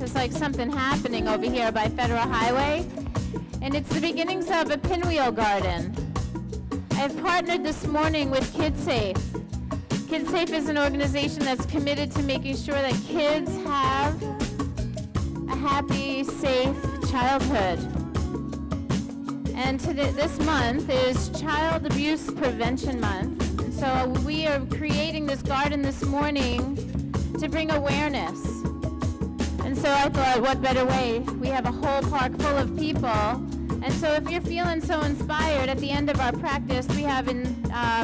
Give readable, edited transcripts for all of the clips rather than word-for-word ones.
is like something happening over here by Federal Highway, and it's the beginnings of a pinwheel garden. I've partnered this morning with KidSafe. KidSafe is an organization that's committed to making sure that kids have a happy, safe childhood. And this month is Child Abuse Prevention Month. And so we are creating this garden this morning to bring awareness. And so I thought, what better way? We have a whole park full of people. And so if you're feeling so inspired, at the end of our practice, we have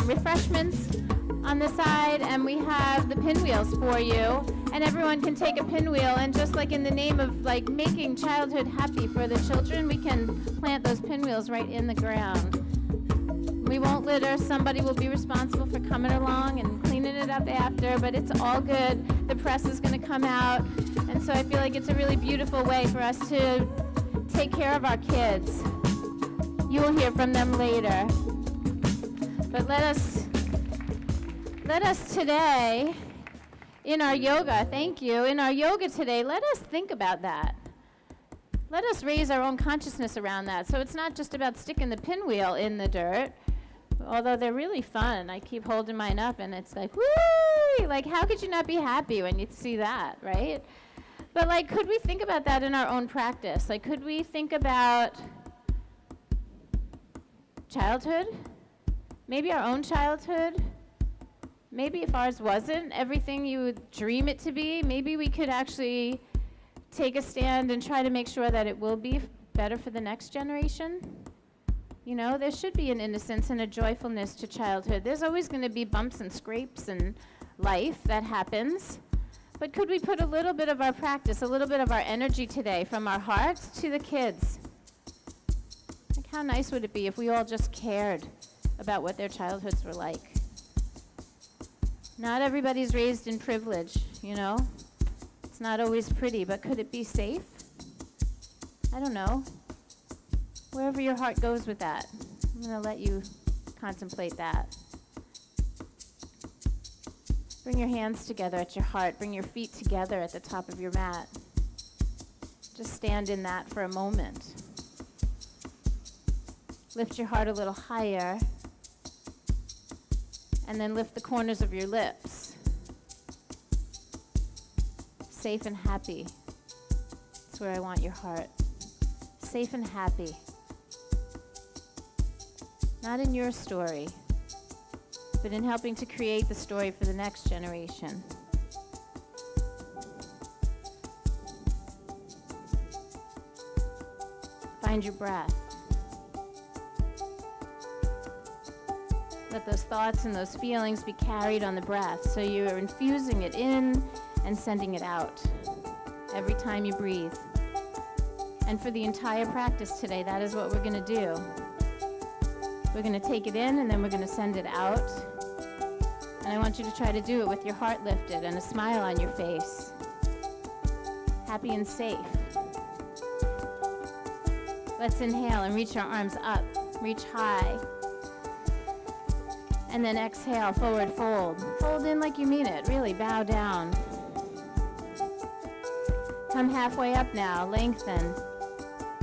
refreshments on the side, and we have the pinwheels for you. And everyone can take a pinwheel, and just like in the name of like making childhood happy for the children, we can plant those pinwheels right in the ground. We won't litter. Somebody will be responsible for coming along and cleaning it up after, but it's all good. The press is going to come out, and so I feel like it's a really beautiful way for us to take care of our kids. You'll hear from them later. But let us today, in our yoga, thank you, in our yoga today, let us think about that. Let us raise our own consciousness around that. So it's not just about sticking the pinwheel in the dirt, although they're really fun. I keep holding mine up, and it's like, woo! Like, how could you not be happy when you see that, right? But, like, could we think about that in our own practice? Like, could we think about childhood? Maybe our own childhood? Maybe if ours wasn't everything you would dream it to be, maybe we could actually take a stand and try to make sure that it will be better for the next generation. You know, there should be an innocence and a joyfulness to childhood. There's always going to be bumps and scrapes in life that happens. But could we put a little bit of our practice, a little bit of our energy today from our hearts to the kids? Like, how nice would it be if we all just cared about what their childhoods were like? Not everybody's raised in privilege, you know? It's not always pretty, but could it be safe? I don't know. Wherever your heart goes with that, I'm going to let you contemplate that. Bring your hands together at your heart. Bring your feet together at the top of your mat. Just stand in that for a moment. Lift your heart a little higher, and then lift the corners of your lips. Safe and happy. That's where I want your heart. Safe and happy. Not in your story, but in helping to create the story for the next generation. Find your breath. Let those thoughts and those feelings be carried on the breath, so you are infusing it in and sending it out every time you breathe. And for the entire practice today, that is what we're going to do. We're going to take it in, and then we're going to send it out. And I want you to try to do it with your heart lifted and a smile on your face. Happy and safe. Let's inhale and reach our arms up. Reach high. And then exhale, forward fold. Fold in like you mean it. Really bow down. Come halfway up now. Lengthen.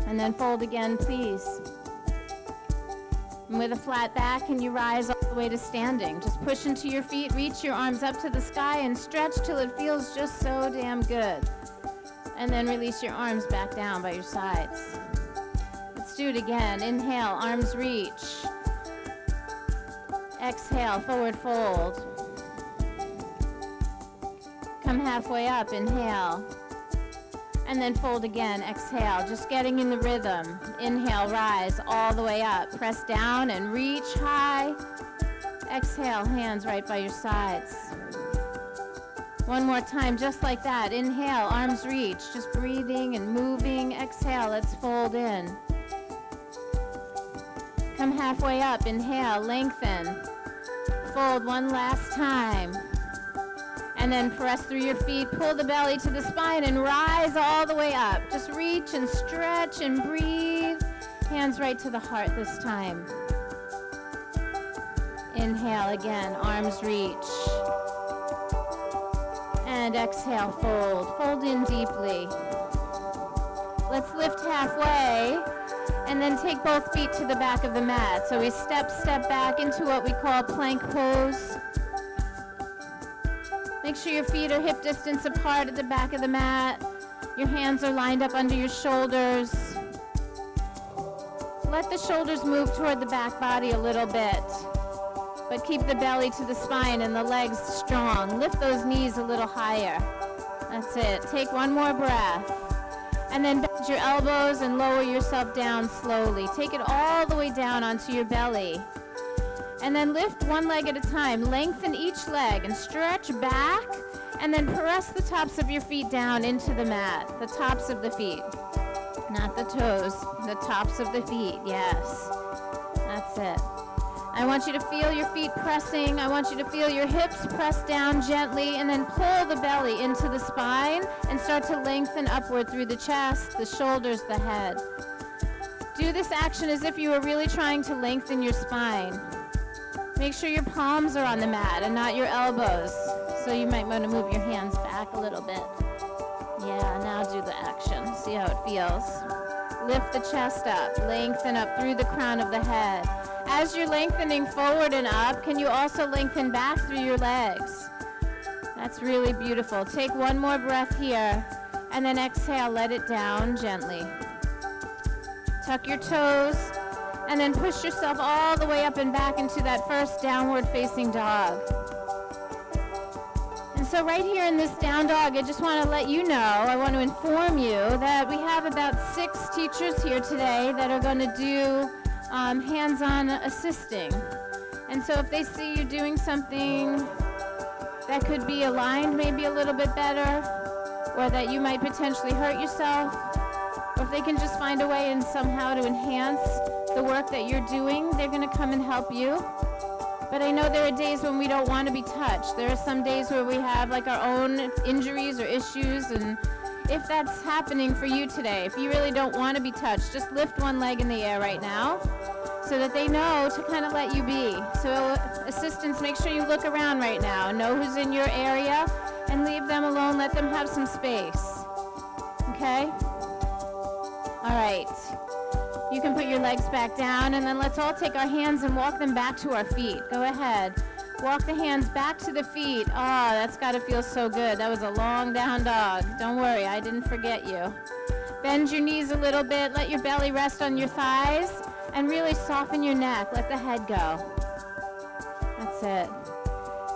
And then fold again, please. And with a flat back, can you rise all the way to standing? Just push into your feet, reach your arms up to the sky, and stretch till it feels just so damn good. And then release your arms back down by your sides. Let's do it again. Inhale, arms reach. Exhale, forward fold. Come halfway up, inhale. And then fold again, exhale, just getting in the rhythm. Inhale, rise all the way up. Press down and reach high. Exhale, hands right by your sides. One more time, just like that. Inhale, arms reach, just breathing and moving. Exhale, let's fold in. Come halfway up, inhale, lengthen. Fold one last time. And then press through your feet, pull the belly to the spine, and rise all the way up. Just reach and stretch and breathe. Hands right to the heart this time. Inhale again, arms reach. And exhale, fold. Fold in deeply. halfway, and then take both feet to the back of the mat. So we step back into what we call plank pose. Make sure your feet are hip distance apart at the back of the mat. Your hands are lined up under your shoulders. Let the shoulders move toward the back body a little bit, but keep the belly to the spine and the legs strong. Lift those knees a little higher. That's it. Take one more breath. And then bend your elbows and lower yourself down slowly. Take it all the way down onto your belly. And then lift one leg at a time. Lengthen each leg and stretch back, and then press the tops of your feet down into the mat. The tops of the feet. Not the toes, the tops of the feet, yes. That's it. I want you to feel your feet pressing. I want you to feel your hips press down gently, and then pull the belly into the spine and start to lengthen upward through the chest, the shoulders, the head. Do this action as if you were really trying to lengthen your spine. Make sure your palms are on the mat and not your elbows. So you might want to move your hands back a little bit. Yeah, now do the action. See how it feels. Lift the chest up, lengthen up through the crown of the head. As you're lengthening forward and up, can you also lengthen back through your legs? That's really beautiful. Take one more breath here, and then exhale, let it down gently. Tuck your toes, and then push yourself all the way up and back into that first downward facing dog. And so right here in this down dog, I just want to let you know, I want to inform you that we have about 6 teachers here today that are going to do hands-on assisting. And so if they see you doing something that could be aligned maybe a little bit better, or that you might potentially hurt yourself, or if they can just find a way and somehow to enhance the work that you're doing, they're going to come and help you. But I know there are days when we don't want to be touched. There are some days where we have like our own injuries or issues, and if that's happening for you today, if you really don't want to be touched, just lift one leg in the air right now so that they know to kind of let you be. So assistants, make sure you look around right now, know who's in your area, and leave them alone. Let them have some space. Okay? All right. You can put your legs back down, and then let's all take our hands and walk them back to our feet. Go ahead. Walk the hands back to the feet. Oh, that's got to feel so good. That was a long down dog. Don't worry, I didn't forget you. Bend your knees a little bit. Let your belly rest on your thighs, and really soften your neck. Let the head go. That's it.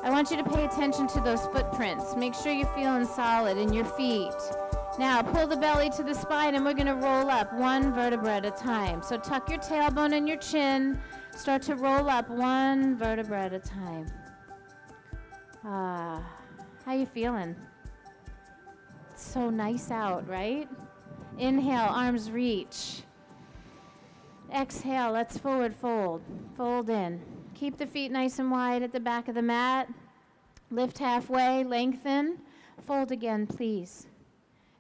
I want you to pay attention to those footprints. Make sure you're feeling solid in your feet. Now, pull the belly to the spine, and we're going to roll up one vertebra at a time. So tuck your tailbone and your chin. Start to roll up one vertebra at a time. How you feeling? It's so nice out, right? Inhale, arms reach. Exhale, let's forward fold. Fold in. Keep the feet nice and wide at the back of the mat. Lift halfway, lengthen. Fold again, please.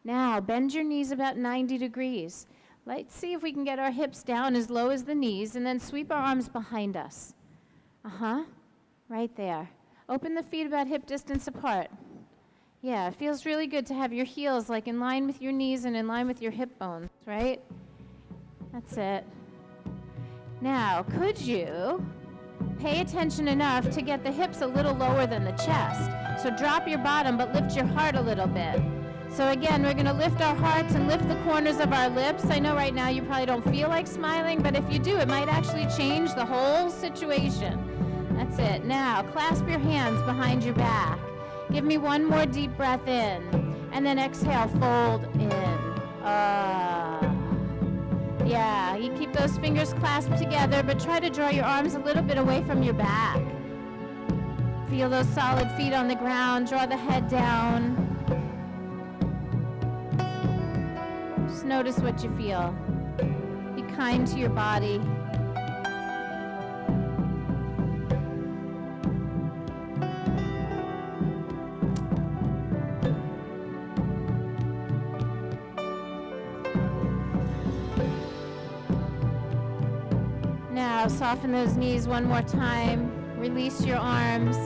Now, bend your knees about 90 degrees. Let's see if we can get our hips down as low as the knees, and then sweep our arms behind us. Right there. Open the feet about hip distance apart. Yeah, it feels really good to have your heels like in line with your knees and in line with your hip bones, right? That's it. Now, could you pay attention enough to get the hips a little lower than the chest? So drop your bottom, but lift your heart a little bit. So again, we're going to lift our hearts and lift the corners of our lips. I know right now you probably don't feel like smiling, but if you do, it might actually change the whole situation. That's it. Now, clasp your hands behind your back. Give me one more deep breath in, and then exhale, fold in. Yeah, you keep those fingers clasped together, but try to draw your arms a little bit away from your back. Feel those solid feet on the ground. Draw the head down. Just notice what you feel. Be kind to your body. Now, soften those knees one more time. Release your arms.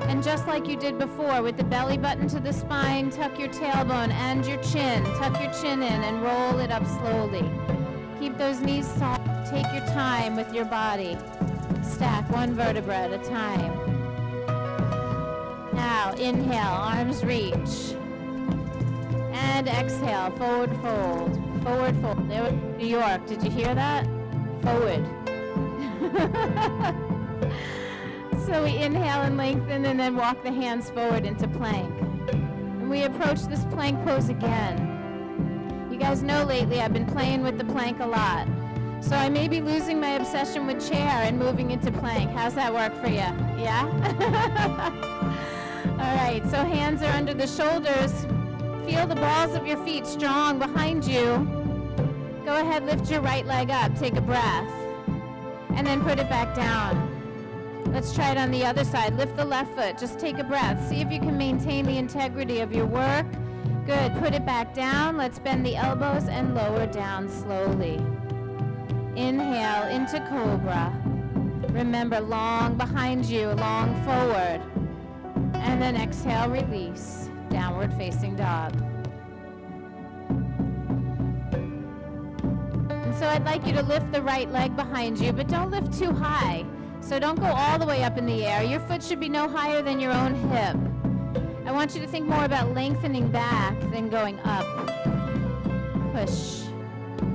And just like you did before, with the belly button to the spine, tuck your tailbone and your chin. Tuck your chin in and roll it up slowly. Keep those knees soft. Take your time with your body. Stack one vertebra at a time. Now, inhale, arms reach. And exhale, forward fold. Forward fold. There was New York. Did you hear that? Forward. So we inhale and lengthen and then walk the hands forward into plank. And we approach this plank pose again. You guys know lately I've been playing with the plank a lot. So I may be losing my obsession with chair and moving into plank. How's that work for you? Yeah? All right, so hands are under the shoulders. Feel the balls of your feet strong behind you. Go ahead, lift your right leg up. Take a breath. And then put it back down. Let's try it on the other side. Lift the left foot. Just take a breath. See if you can maintain the integrity of your work. Good. Put it back down. Let's bend the elbows and lower down slowly. Inhale into cobra. Remember, long behind you, long forward. And then exhale, release. Downward facing dog. And so I'd like you to lift the right leg behind you, but don't lift too high. So don't go all the way up in the air. Your foot should be no higher than your own hip. I want you to think more about lengthening back than going up. Push.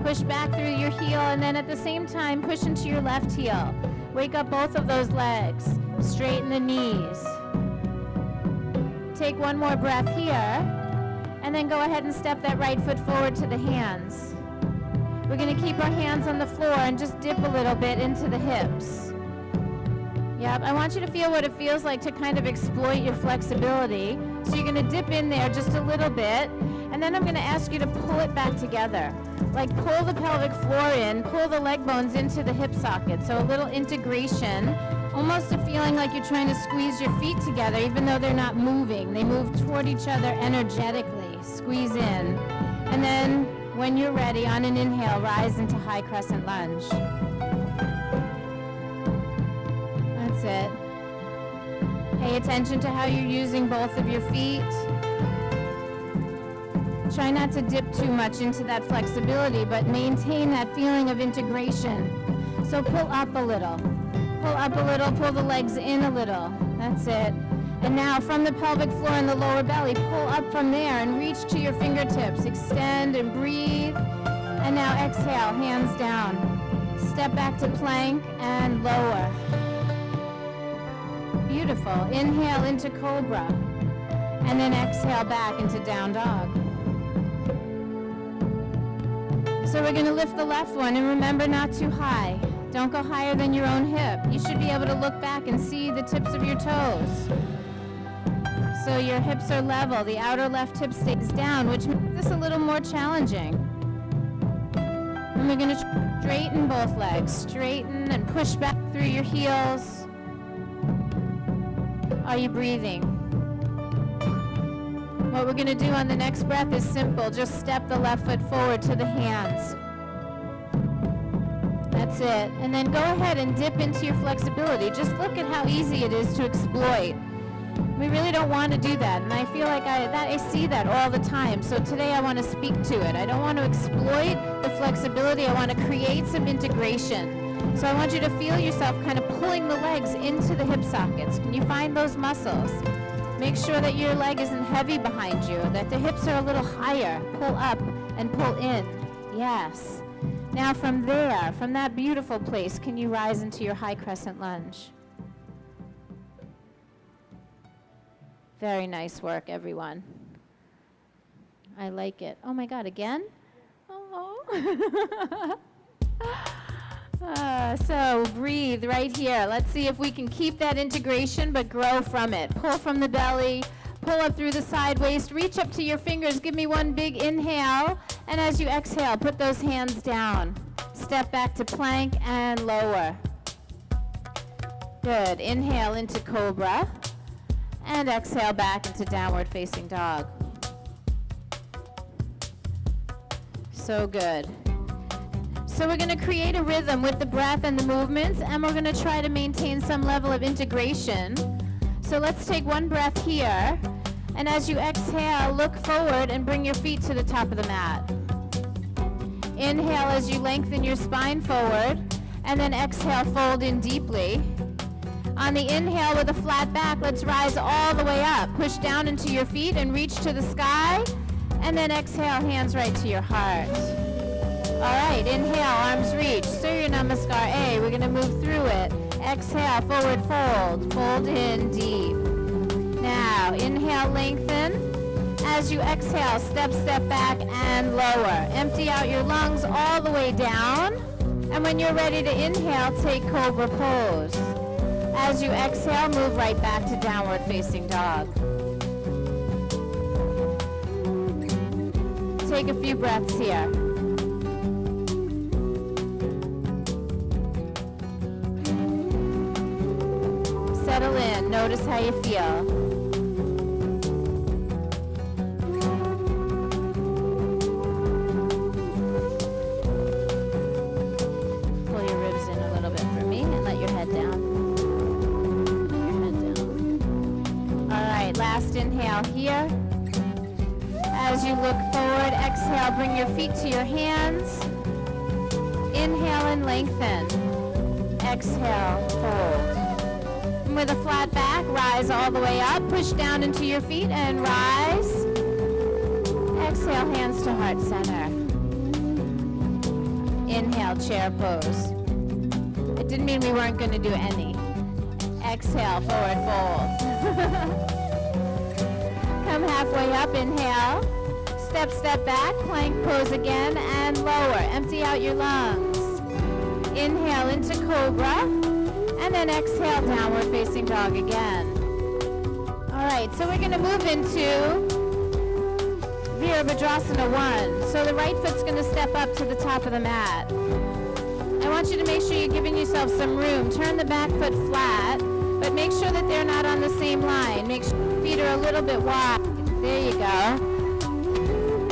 Push back through your heel, and then at the same time, push into your left heel. Wake up both of those legs. Straighten the knees. Take one more breath here, and then go ahead and step that right foot forward to the hands. We're going to keep our hands on the floor and just dip a little bit into the hips. Yep, I want you to feel what it feels like to kind of exploit your flexibility. So you're going to dip in there just a little bit, and then I'm going to ask you to pull it back together. Like pull the pelvic floor in, pull the leg bones into the hip socket. So a little integration, almost a feeling like you're trying to squeeze your feet together even though they're not moving. They move toward each other energetically. Squeeze in. And then when you're ready, on an inhale, rise into high crescent lunge. That's it. Pay attention to how you're using both of your feet. Try not to dip too much into that flexibility, but maintain that feeling of integration. So pull up a little. Pull up a little, pull the legs in a little. That's it. And now from the pelvic floor and the lower belly, pull up from there and reach to your fingertips. Extend and breathe. And now exhale, hands down. Step back to plank and lower. Beautiful. Inhale into cobra. And then exhale back into down dog. So we're going to lift the left one, and remember, not too high. Don't go higher than your own hip. You should be able to look back and see the tips of your toes. So your hips are level. The outer left hip stays down, which makes this a little more challenging. And we're going to straighten both legs. Straighten and push back through your heels. Are you breathing? What we're going to do on the next breath is simple. Just step the left foot forward to the hands. That's it. And then go ahead and dip into your flexibility. Just look at how easy it is to exploit. We really don't want to do that. And I feel like I see that all the time. So today I want to speak to it. I don't want to exploit the flexibility. I want to create some integration. So I want you to feel yourself kind of pulling the legs into the hip sockets. Can you find those muscles? Make sure that your leg isn't heavy behind you, that the hips are a little higher. Pull up and pull in. Yes. Now from there, from that beautiful place, can you rise into your high crescent lunge? Very nice work, everyone. I like it. Oh my God, again? Oh. So breathe right here. Let's see if we can keep that integration but grow from it. Pull from the belly, pull up through the side waist, reach up to your fingers. Give me one big inhale, and as you exhale, put those hands down. Step back to plank and lower. Good. Inhale into cobra, and exhale back into downward facing dog. So good. So we're going to create a rhythm with the breath and the movements, and we're going to try to maintain some level of integration. So let's take one breath here. And as you exhale, look forward and bring your feet to the top of the mat. Inhale as you lengthen your spine forward, and then exhale, fold in deeply. On the inhale with a flat back, let's rise all the way up. Push down into your feet and reach to the sky, and then exhale, hands right to your heart. All right, inhale, arms reach. Surya Namaskar A, we're gonna move through it. Exhale, forward fold, fold in deep. Now, inhale, lengthen. As you exhale, step back and lower. Empty out your lungs all the way down. And when you're ready to inhale, take Cobra pose. As you exhale, move right back to downward facing dog. Take a few breaths here. Settle in. Notice how you feel. Inhale here. As you look forward, exhale, bring your feet to your hands. Inhale and lengthen. Exhale, fold. And with a flat back, rise all the way up. Push down into your feet and rise. Exhale, hands to heart center. Inhale, chair pose. It didn't mean we weren't going to do any. Exhale, forward fold. Come halfway up, inhale. Step back, plank pose again, and lower. Empty out your lungs. Inhale into Cobra, and then exhale, downward facing dog again. All right, so we're gonna move into Virabhadrasana 1. So the right foot's gonna step up to the top of the mat. I want you to make sure you're giving yourself some room. Turn the back foot flat, but make sure that they're not on the same line. Make sure your feet are a little bit wide. There you go.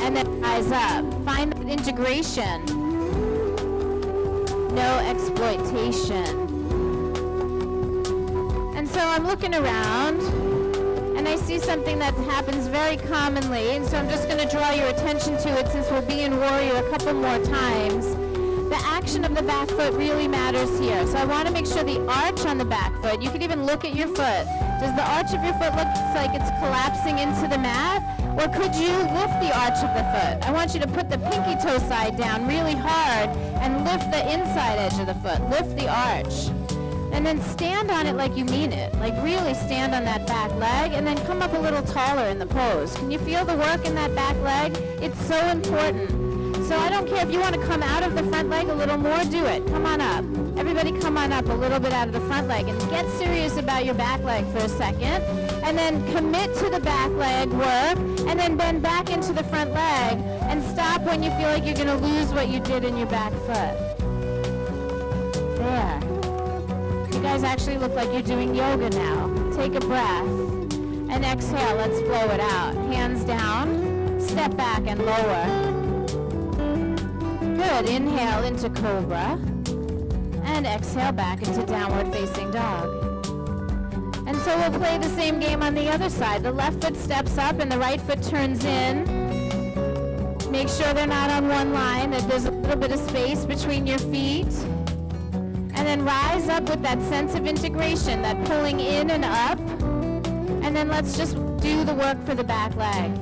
And then rise up. Find that integration. No exploitation. And so I'm looking around, and I see something that happens very commonly, and so I'm just going to draw your attention to it since we'll be in Warrior a couple more times. The action of the back foot really matters here. So I want to make sure the arch on the back foot, you can even look at your foot. Does the arch of your foot look like it's collapsing into the mat? Or could you lift the arch of the foot? I want you to put the pinky toe side down really hard and lift the inside edge of the foot. Lift the arch. And then stand on it like you mean it. Like really stand on that back leg and then come up a little taller in the pose. Can you feel the work in that back leg? It's so important. So I don't care if you want to come out of the front leg a little more, do it. Come on up. Everybody come on up a little bit out of the front leg and get serious about your back leg for a second. And then commit to the back leg work and then bend back into the front leg and stop when you feel like you're going to lose what you did in your back foot. There. You guys actually look like you're doing yoga now. Take a breath and exhale. Let's flow it out. Hands down. Step back and lower. Good. Inhale into Cobra. And exhale back into downward facing dog. And so we'll play the same game on the other side. The left foot steps up and the right foot turns in. Make sure they're not on one line, that there's a little bit of space between your feet. And then rise up with that sense of integration, that pulling in and up. And then let's just do the work for the back leg.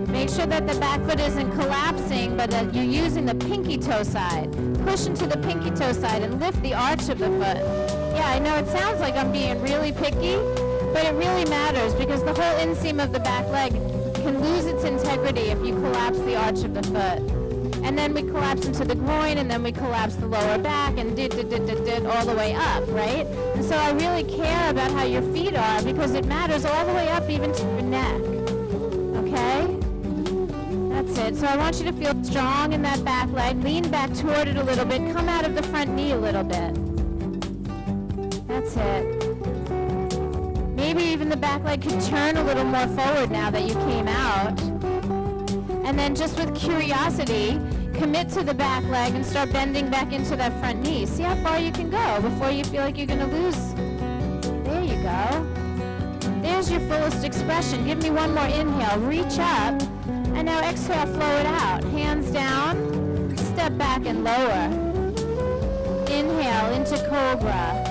Make sure that the back foot isn't collapsing, but that you're using the pinky toe side. Push into the pinky toe side and lift the arch of the foot. Yeah, I know it sounds like I'm being really picky, but it really matters because the whole inseam of the back leg can lose its integrity if you collapse the arch of the foot. And then we collapse into the groin, and then we collapse the lower back, and all the way up, right? And so I really care about how your feet are because it matters all the way up even to your neck, okay? That's it. So I want you to feel strong in that back leg. Lean back toward it a little bit. Come out of the front knee a little bit. That's it. Maybe even the back leg could turn a little more forward now that you came out. And then just with curiosity, commit to the back leg and start bending back into that front knee. See how far you can go before you feel like you're going to lose. There you go. There's your fullest expression. Give me one more inhale. Reach up. And now exhale, flow it out. Hands down. Step back and lower. Inhale into cobra.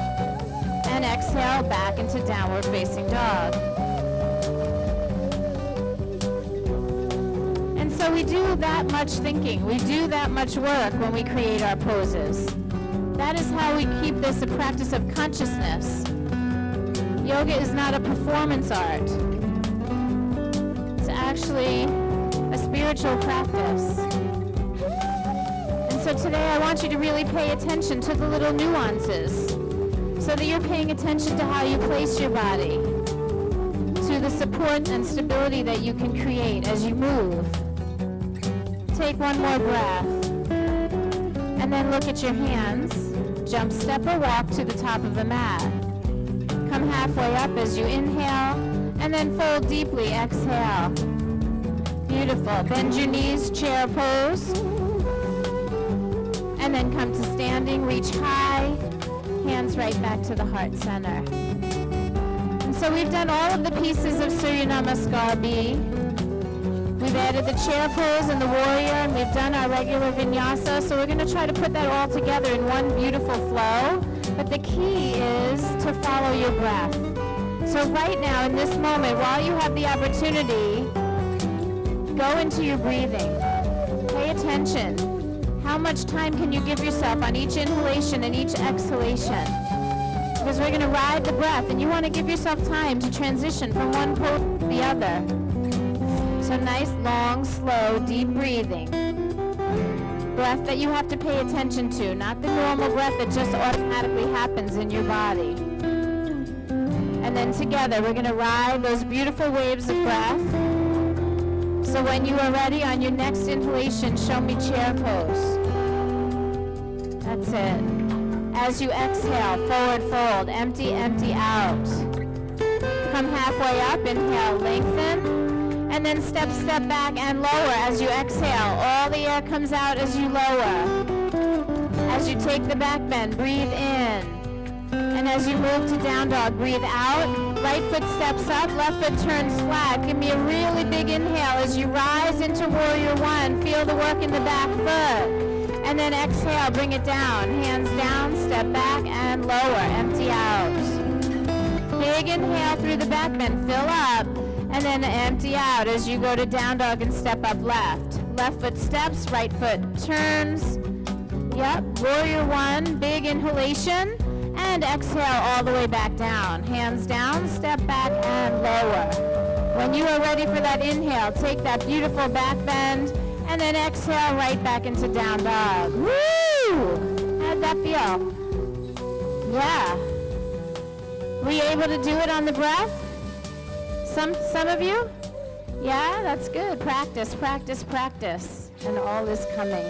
And exhale back into downward facing dog. And so we do that much thinking. We do that much work when we create our poses. That is how we keep this a practice of consciousness. Yoga is not a performance art. It's actually a spiritual practice. And so today I want you to really pay attention to the little nuances so that you're paying attention to how you place your body, to the support and stability that you can create as you move. Take one more breath. And then look at your hands. Jump, step, or walk to the top of the mat. Come halfway up as you inhale, and then fold deeply, exhale. Beautiful. Bend your knees, chair pose. And then come to standing, reach high, hands right back to the heart center. And so we've done all of the pieces of Surya Namaskar B. We've added the chair pose and the warrior, and we've done our regular vinyasa. So we're going to try to put that all together in one beautiful flow. But the key is to follow your breath. So right now, in this moment, while you have the opportunity, go into your breathing. Pay attention. How much time can you give yourself on each inhalation and each exhalation? Because we're going to ride the breath, and you want to give yourself time to transition from one pose to the other. So nice, long, slow, deep breathing. Breath that you have to pay attention to, not the normal breath that just automatically happens in your body. And then together, we're going to ride those beautiful waves of breath. So when you are ready on your next inhalation, show me chair pose. That's it. As you exhale, forward fold, empty, empty out. Come halfway up, inhale, lengthen. And then step, step back and lower as you exhale. All the air comes out as you lower. As you take the back bend, breathe in. And as you move to down dog, breathe out. Right foot steps up, left foot turns flat. Give me a really big inhale as you rise into warrior one. Feel the work in the back foot. And then exhale, bring it down. Hands down, step back and lower. Empty out. Big inhale through the back bend, fill up. And then empty out as you go to down dog and step up left. Left foot steps, right foot turns. Yep, warrior one, big inhalation. And exhale all the way back down. Hands down, step back and lower. When you are ready for that inhale, take that beautiful back bend and then exhale right back into down dog. Woo! How'd that feel? Yeah. Were you able to do it on the breath? Some of you? Yeah, that's good. Practice, practice, practice. And all is coming.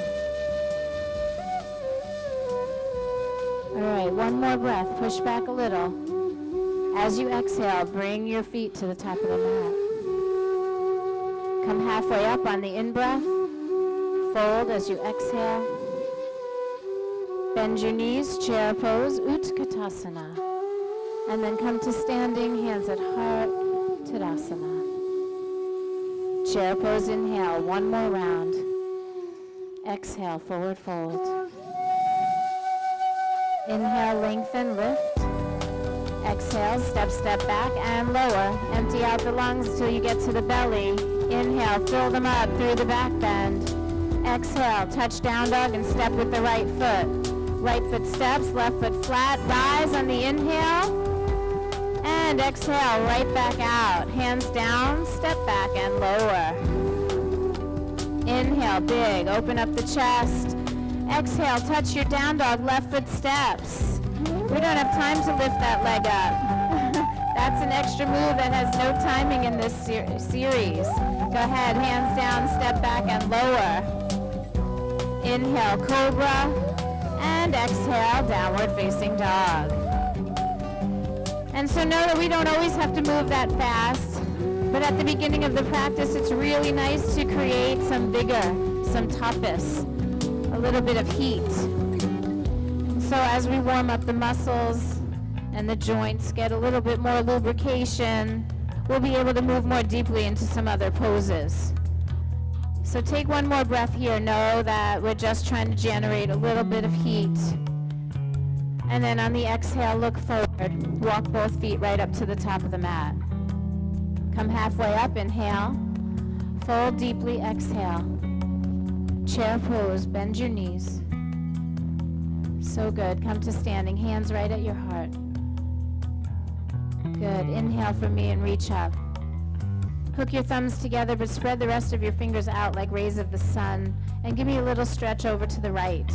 All right, one more breath. Push back a little. As you exhale, bring your feet to the top of the mat. Come halfway up on the in-breath. Fold as you exhale. Bend your knees, chair pose, Utkatasana. And then come to standing, hands at heart, Tadasana. Chair pose, inhale, one more round. Exhale, forward fold. Inhale, lengthen, lift. Exhale, step, step back and lower. Empty out the lungs till you get to the belly. Inhale, fill them up through the back bend. Exhale, touch down dog and step with the right foot. Right foot steps, left foot flat. Rise on the inhale. And exhale, right back out. Hands down, step back and lower. Inhale, big, open up the chest. Exhale, touch your down dog, left foot steps. We don't have time to lift that leg up. That's an extra move that has no timing in this series. Go ahead, hands down, step back and lower. Inhale, cobra. And exhale, downward facing dog. And so know that we don't always have to move that fast, but at the beginning of the practice, it's really nice to create some vigor, some tapas, a little bit of heat. And so as we warm up the muscles and the joints, get a little bit more lubrication, we'll be able to move more deeply into some other poses. So take one more breath here. Know that we're just trying to generate a little bit of heat. And then on the exhale, look forward. Walk both feet right up to the top of the mat. Come halfway up, inhale. Fold deeply, exhale. Chair pose, bend your knees. So good. Come to standing, hands right at your heart. Good. Inhale for me and reach up. Hook your thumbs together, but spread the rest of your fingers out like rays of the sun. And give me a little stretch over to the right.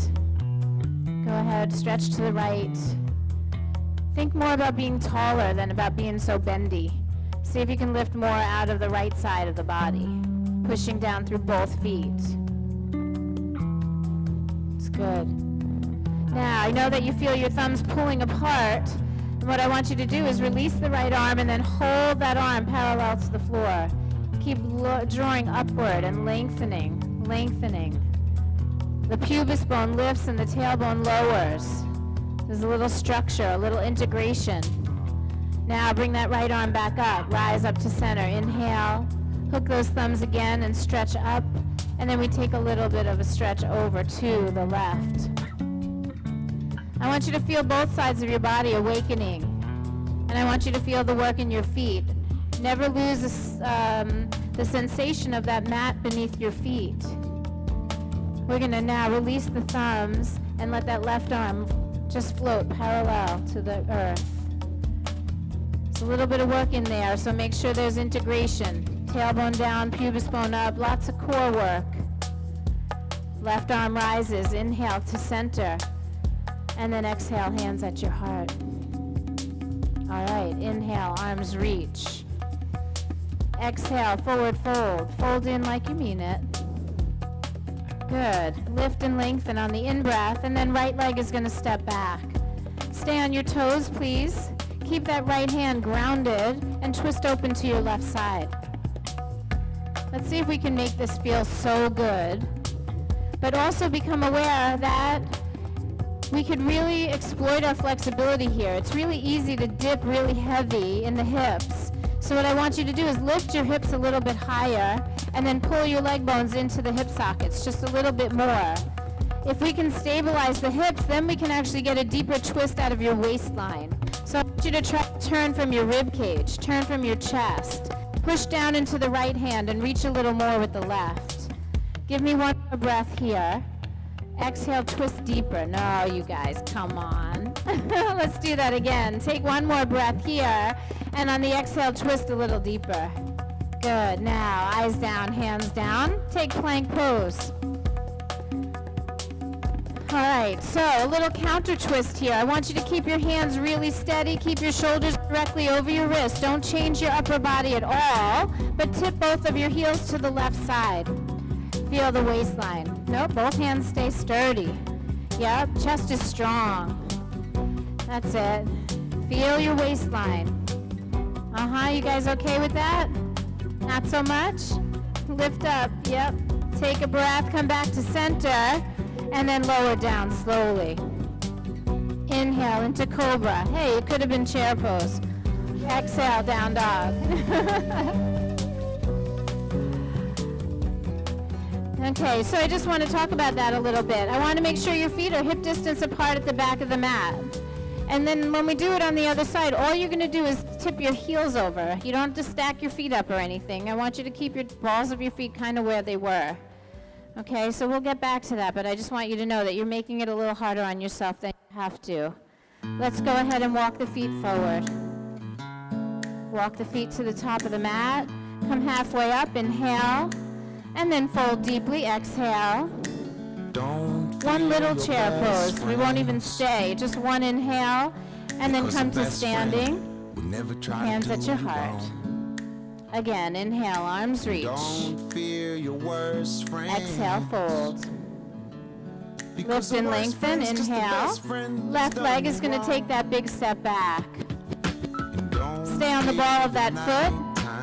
Go ahead, stretch to the right. Think more about being taller than about being so bendy. See if you can lift more out of the right side of the body, pushing down through both feet. It's good. Now, I know that you feel your thumbs pulling apart. And what I want you to do is release the right arm and then hold that arm parallel to the floor. Keep drawing upward and lengthening, lengthening. The pubis bone lifts and the tailbone lowers. There's a little structure, a little integration. Now bring that right arm back up, rise up to center. Inhale, hook those thumbs again and stretch up. And then we take a little bit of a stretch over to the left. I want you to feel both sides of your body awakening. And I want you to feel the work in your feet. Never lose the sensation of that mat beneath your feet. We're going to now release the thumbs and let that left arm just float parallel to the earth. It's a little bit of work in there, so make sure there's integration. Tailbone down, pubis bone up, lots of core work. Left arm rises, inhale to center. And then exhale, hands at your heart. All right, inhale, arms reach. Exhale, forward fold. Fold in like you mean it. Good. Lift and lengthen on the in-breath, and then right leg is going to step back. Stay on your toes, please. Keep that right hand grounded and twist open to your left side. Let's see if we can make this feel so good, but also become aware that we could really exploit our flexibility here. It's really easy to dip really heavy in the hips. So what I want you to do is lift your hips a little bit higher and then pull your leg bones into the hip sockets just a little bit more. If we can stabilize the hips, then we can actually get a deeper twist out of your waistline. So I want you to try to turn from your rib cage, turn from your chest, push down into the right hand and reach a little more with the left. Give me one more breath here. Exhale, twist deeper. No, you guys, come on. Let's do that again. Take one more breath here, and on the exhale, twist a little deeper. Good. Now, eyes down, hands down. Take plank pose. All right, so a little counter twist here. I want you to keep your hands really steady. Keep your shoulders directly over your wrists. Don't change your upper body at all, but tip both of your heels to the left side. Feel the waistline. Nope, both hands stay sturdy. Yep, chest is strong. That's it. Feel your waistline. You guys okay with that? Not so much? Lift up, yep. Take a breath, come back to center, and then lower down slowly. Inhale into cobra. Hey, it could have been chair pose. Exhale, down dog. Okay, so I just want to talk about that a little bit. I want to make sure your feet are hip distance apart at the back of the mat. And then when we do it on the other side, all you're going to do is tip your heels over. You don't have to stack your feet up or anything. I want you to keep your balls of your feet kind of where they were. Okay, so we'll get back to that, but I just want you to know that you're making it a little harder on yourself than you have to. Let's go ahead and walk the feet forward. Walk the feet to the top of the mat. Come halfway up, inhale. And then fold deeply, exhale. One little chair pose. We won't even stay. Just one inhale, and then come to standing. Hands at your heart. Again, inhale, arms reach. Exhale, fold. Lift and lengthen, inhale. Left leg is going to take that big step back. Stay on the ball of that foot,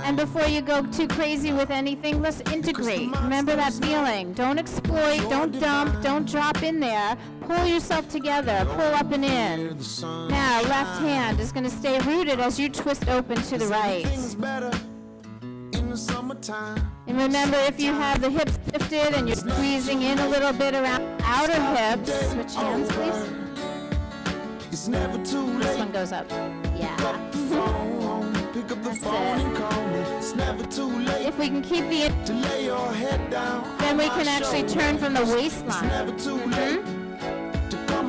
And before you go too crazy with anything, let's integrate. Remember that feeling. Don't exploit, don't dump, don't drop in there. Pull yourself together, pull up and in. Now, left hand is going to stay rooted as you twist open to the right. And remember, if you have the hips lifted and you're squeezing in a little bit around outer hips, switch hands, please. This one goes up. Yeah. That's it. If we can keep the then we can actually turn from the waistline.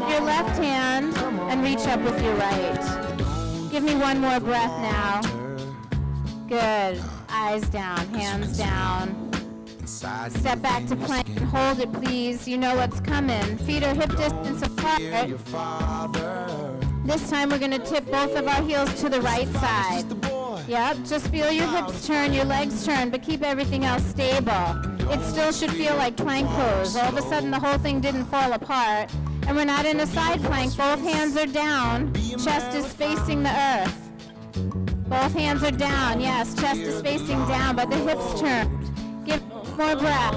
Your left hand and reach up with your right. Give me one more breath now. Good. Eyes down, hands down. Step back to plank and hold it, please. You know what's coming. Feet are hip distance apart. This time we're going to tip both of our heels to the right side. Yep, just feel your hips turn, your legs turn, but keep everything else stable. It still should feel like plank pose. All of a sudden the whole thing didn't fall apart. And we're not in a side plank. Both hands are down. Chest is facing the earth. Both hands are down. Yes, chest is facing down, but the hips turn. Give more breath.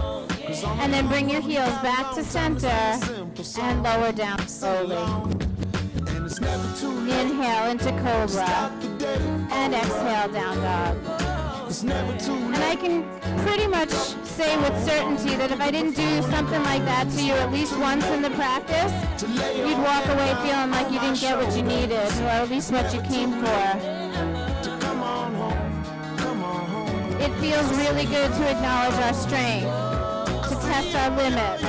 And then bring your heels back to center and lower down slowly. Inhale into cobra and exhale down dog. And I can pretty much say with certainty that if I didn't do something like that to you at least once in the practice, you'd walk away feeling like you didn't get what you needed, or at least what you came for. It feels really good to acknowledge our strength, to test our limits.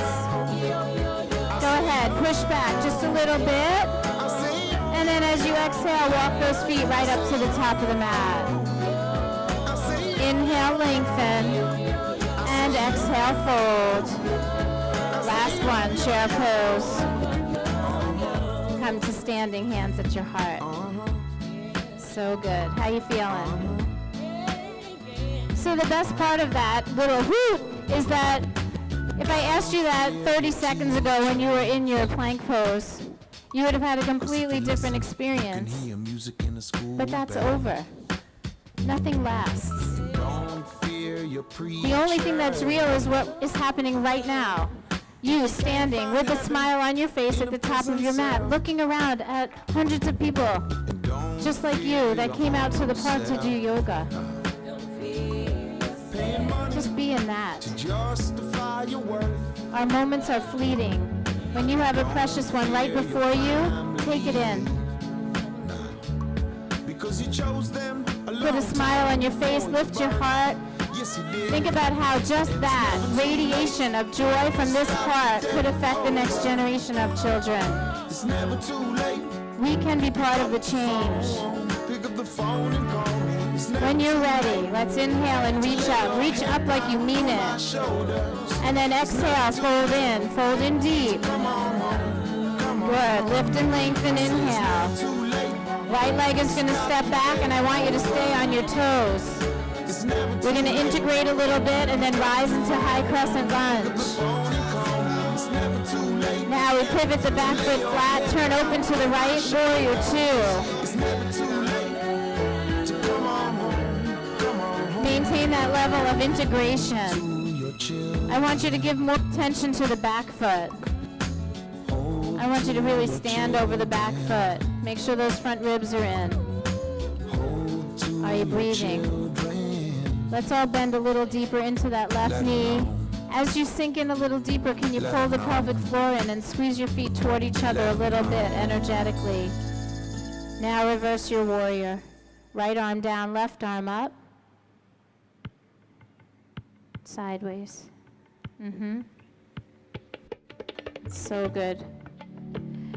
Go ahead, push back just a little bit. And then as you exhale, walk those feet right up to the top of the mat. Inhale, lengthen. And exhale, fold. Last one, chair pose. Come to standing, hands at your heart. So good. How you feeling? So the best part of that little whoop is that if I asked you that 30 seconds ago when you were in your plank pose, you would have had a completely different experience. But that's over. Nothing lasts. The only thing that's real is what is happening right now. You standing with a smile on your face at the top of your mat, looking around at hundreds of people just like you that came out to the park to do yoga. Just be in that. Our moments are fleeting. When you have a precious one right before you, take it in. Put a smile on your face, lift your heart. Think about how just that radiation of joy from this part could affect the next generation of children. We can be part of the change. When you're ready, let's inhale and reach up. Reach up like you mean it. And then exhale, fold in deep. Good, lift and lengthen, inhale. Right leg is going to step back and I want you to stay on your toes. We're going to integrate a little bit and then rise into high crescent lunge. Now we pivot the back foot flat, turn open to the right, warrior two. Maintain that level of integration. I want you to give more attention to the back foot. I want you to really stand over the back foot. Make sure those front ribs are in. Are you breathing? Let's all bend a little deeper into that left knee. As you sink in a little deeper, can you pull the pelvic floor in and squeeze your feet toward each other a little bit energetically? Now reverse your warrior. Right arm down, left arm up. Sideways. So good.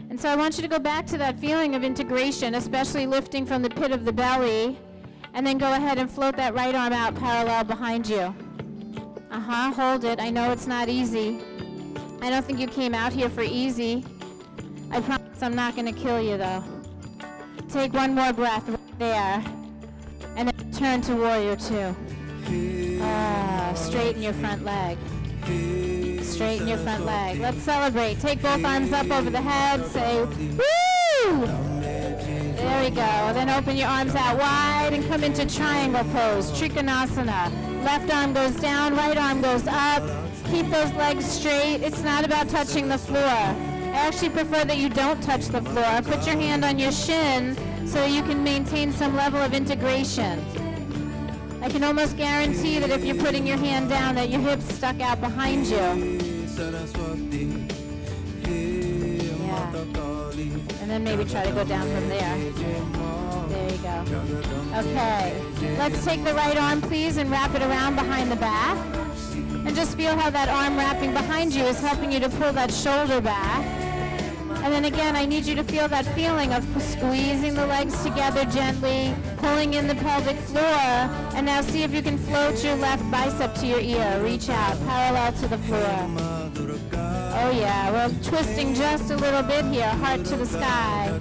And so I want you to go back to that feeling of integration, especially lifting from the pit of the belly, and then go ahead and float that right arm out parallel behind you. Hold it. I know it's not easy. I don't think you came out here for easy. I promise I'm not going to kill you, though. Take one more breath right there, and then turn to warrior two. Straighten your front leg. Straighten your front leg. Let's celebrate. Take both arms up over the head. Say, woo! There we go. Then open your arms out wide and come into triangle pose, Trikonasana. Left arm goes down, right arm goes up. Keep those legs straight. It's not about touching the floor. I actually prefer that you don't touch the floor. Put your hand on your shin so you can maintain some level of integration. I can almost guarantee that if you're putting your hand down that your hips stuck out behind you. Yeah. And then maybe try to go down from there. There you go. Okay. Let's take the right arm, please, and wrap it around behind the back. And just feel how that arm wrapping behind you is helping you to pull that shoulder back. And then again, I need you to feel that feeling of squeezing the legs together gently, pulling in the pelvic floor, and now see if you can float your left bicep to your ear. Reach out, parallel to the floor. Oh yeah, we're twisting just a little bit here, heart to the sky.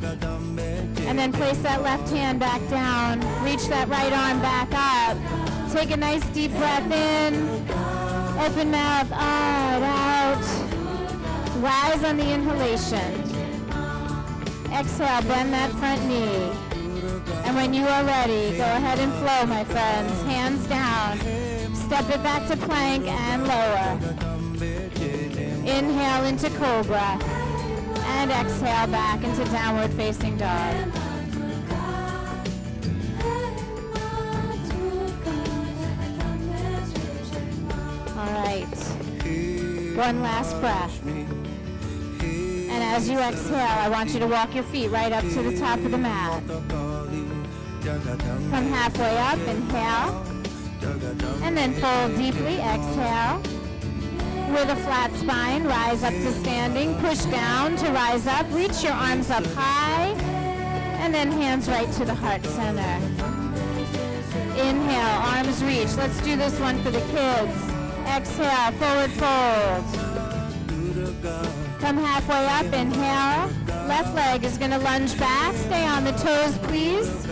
And then place that left hand back down, reach that right arm back up. Take a nice deep breath in, open mouth, out. Rise on the inhalation. Exhale, bend that front knee. And when you are ready, go ahead and flow, my friends. Hands down. Step it back to plank and lower. Inhale into cobra. And exhale back into downward facing dog. All right. One last breath. And as you exhale, I want you to walk your feet right up to the top of the mat. Come halfway up, inhale. And then fold deeply, exhale. With a flat spine, rise up to standing. Push down to rise up. Reach your arms up high. And then hands right to the heart center. Inhale, arms reach. Let's do this one for the kids. Exhale, forward fold. Come halfway up, inhale. Left leg is going to lunge back. Stay on the toes, please.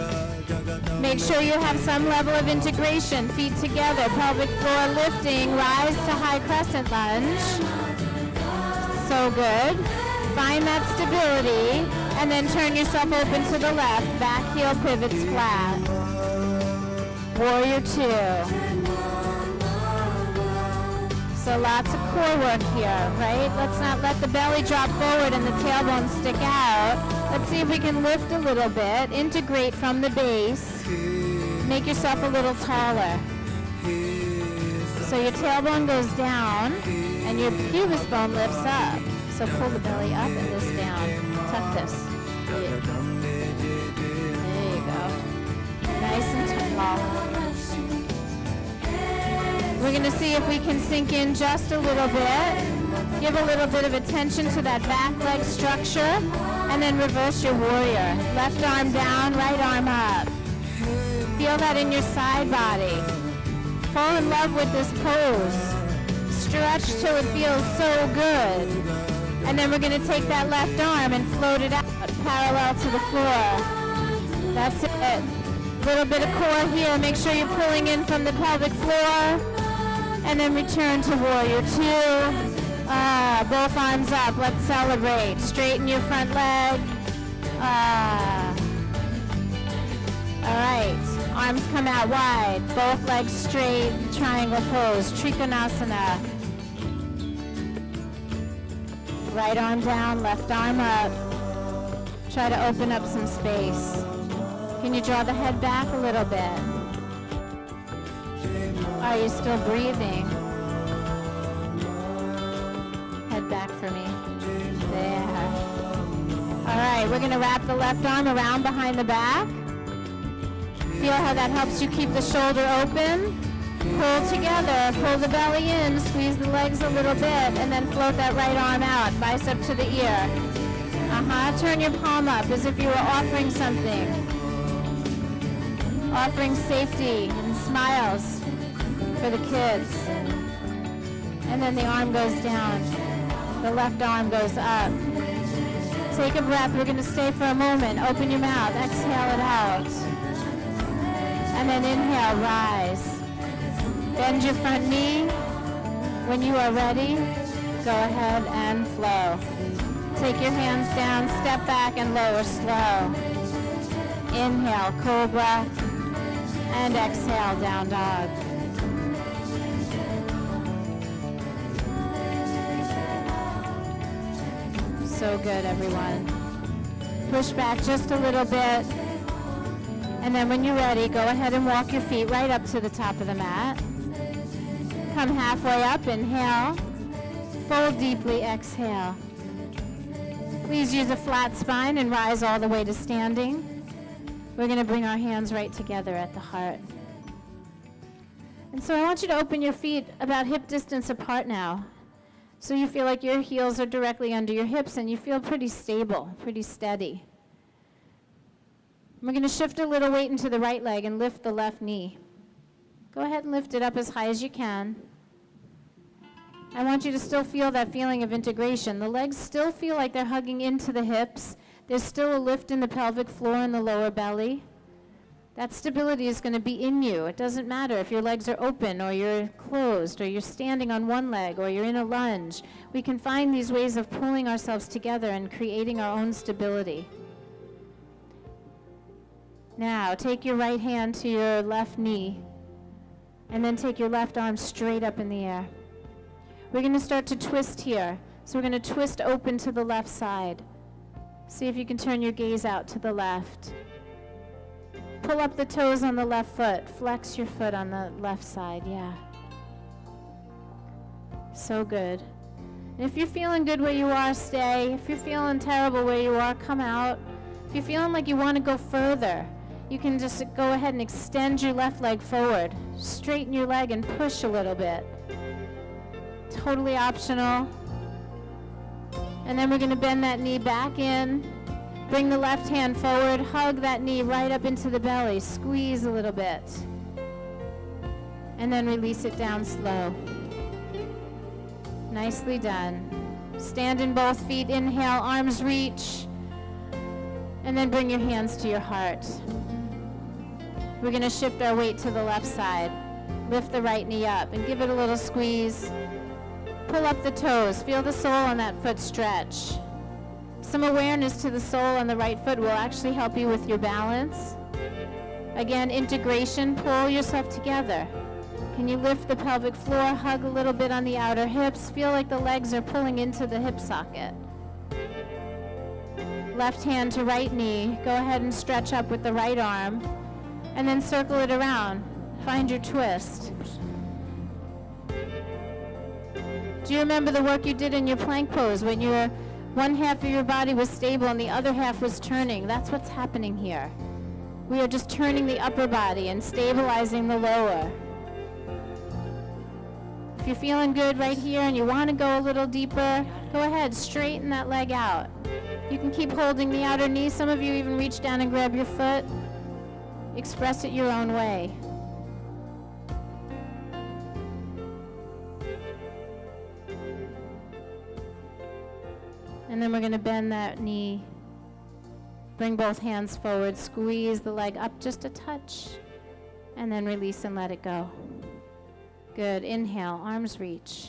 Make sure you have some level of integration. Feet together, pelvic floor lifting. Rise to high crescent lunge. So good. Find that stability. And then turn yourself open to the left. Back heel pivots flat. Warrior two. So lots of core work here, right? Let's not let the belly drop forward and the tailbone stick out. Let's see if we can lift a little bit. Integrate from the base. Make yourself a little taller. So your tailbone goes down and your pubis bone lifts up. So pull the belly up and this down. Tuck this. There you go. Nice and tall. We're going to see if we can sink in just a little bit. Give a little bit of attention to that back leg structure. And then reverse your warrior. Left arm down, right arm up. Feel that in your side body. Fall in love with this pose. Stretch till it feels so good. And then we're going to take that left arm and float it out parallel to the floor. That's it. Little bit of core here. Make sure you're pulling in from the pelvic floor. And then return to warrior two. Both arms up. Let's celebrate. Straighten your front leg. All right. Arms come out wide. Both legs straight. Triangle pose. Trikonasana. Right arm down. Left arm up. Try to open up some space. Can you draw the head back a little bit? Are you still breathing? Head back for me. There. All right, we're going to wrap the left arm around behind the back. Feel how that helps you keep the shoulder open. Pull together, pull the belly in, squeeze the legs a little bit, and then float that right arm out, bicep to the ear. Turn your palm up as if you were offering something. Offering safety and smiles for the kids. And then the arm goes down. The left arm goes up. Take a breath. We're going to stay for a moment. Open your mouth. Exhale it out. And then inhale, rise. Bend your front knee. When you are ready, go ahead and flow. Take your hands down, step back and lower slow. Inhale, cobra, and exhale, down dog. So good, everyone. Push back just a little bit. And then when you're ready, go ahead and walk your feet right up to the top of the mat. Come halfway up, inhale. Fold deeply, exhale. Please use a flat spine and rise all the way to standing. We're going to bring our hands right together at the heart. And so I want you to open your feet about hip distance apart now. So you feel like your heels are directly under your hips and you feel pretty stable, pretty steady. We're going to shift a little weight into the right leg and lift the left knee. Go ahead and lift it up as high as you can. I want you to still feel that feeling of integration. The legs still feel like they're hugging into the hips. There's still a lift in the pelvic floor and the lower belly. That stability is going to be in you. It doesn't matter if your legs are open or you're closed or you're standing on one leg or you're in a lunge. We can find these ways of pulling ourselves together and creating our own stability. Now, take your right hand to your left knee and then take your left arm straight up in the air. We're going to start to twist here. So we're going to twist open to the left side. See if you can turn your gaze out to the left. Pull up the toes on the left foot. Flex your foot on the left side, yeah. So good. And if you're feeling good where you are, stay. If you're feeling terrible where you are, come out. If you're feeling like you want to go further, you can just go ahead and extend your left leg forward. Straighten your leg and push a little bit. Totally optional. And then we're going to bend that knee back in. Bring the left hand forward. Hug that knee right up into the belly. Squeeze a little bit. And then release it down slow. Nicely done. Stand in both feet. Inhale, arms reach. And then bring your hands to your heart. We're going to shift our weight to the left side. Lift the right knee up and give it a little squeeze. Pull up the toes. Feel the sole on that foot stretch. Some awareness to the sole on the right foot will actually help you with your balance. Again, integration. Pull yourself together. Can you lift the pelvic floor? Hug a little bit on the outer hips. Feel like the legs are pulling into the hip socket. Left hand to right knee. Go ahead and stretch up with the right arm. And then circle it around. Find your twist. Do you remember the work you did in your plank pose when one half of your body was stable and the other half was turning? That's what's happening here. We are just turning the upper body and stabilizing the lower. If you're feeling good right here and you want to go a little deeper, go ahead, straighten that leg out. You can keep holding the outer knee. Some of you even reach down and grab your foot. Express it your own way. And then we're going to bend that knee. Bring both hands forward. Squeeze the leg up just a touch. And then release and let it go. Good. Inhale, arms reach.